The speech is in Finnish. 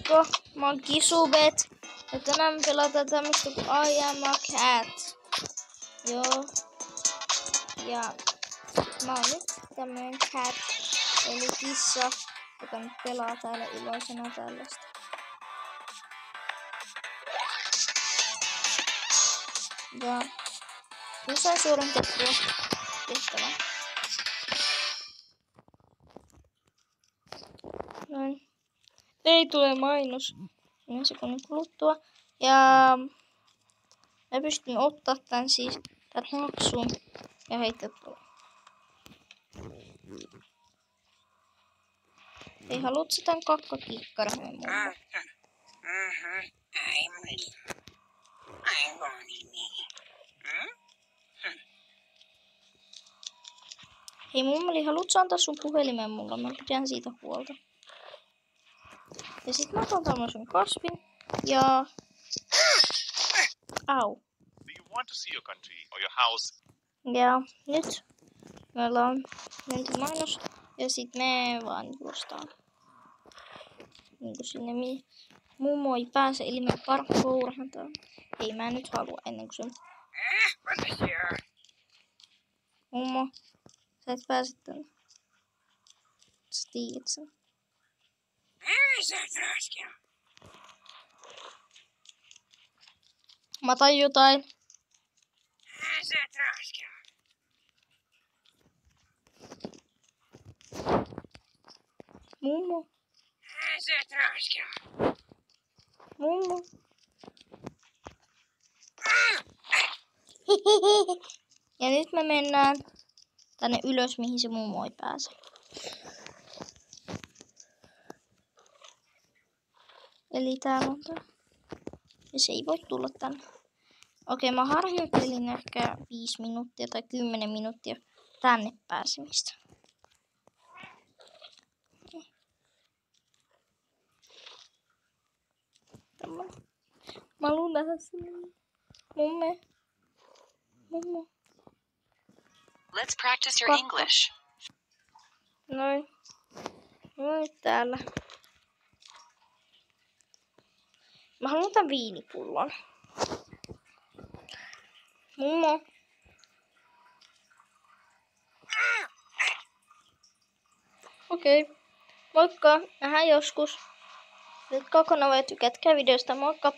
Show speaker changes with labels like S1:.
S1: Moikka, mä oon Kisubet. Ja tänään me pelataan tämmöstä kuin I am a cat. Joo. Ja mä oon nyt tämmönen cat, eli kissa, joka nyt pelaa täällä iloisena tällaista. Ja nyt sain suoritettua tehtävän. Noin. Ei tule mainos. Yhden sekunnin kuluttua. Ja mä pystyn ottaa tän siis tän haksun ja heittää tuolla. Ei haluutko tän kakkakikkarahan mulle? Hei mummeli, haluutko antaa sun puhelimen mulle? Mä pidän siitä huolta. Ja sit mä otan tämmösen kasvin ja... Au.
S2: Do you want to see your country or your house?
S1: Ja nyt meillä on menty mainos ja sit me vaan juostaan. Niinku sinne mummo ei pääse, eli me parkourataan. Ei mä nyt halua ennen kuin se... Mummo, sä et pääse tänne. Sä tiedät sen. Mä otan jotain. Mummo. Mummo. Ja nyt me mennään tänne ylös, mihin se mummo ei pääse. Eli täällä on tää. Ja se ei voi tulla tänne. Okei, mä harjoittelin ehkä 5 minuuttia tai 10 minuuttia tänne pääsemistä. Mä haluun nähdä sen. Mummo.
S3: Let's practice your English.
S1: Noin. Noin täällä. Mä haluan tän viinipullon. Mummo. Okei. Moikka. Nähdään joskus. Nyt kokonaan vai tykätkää videosta. Moikka.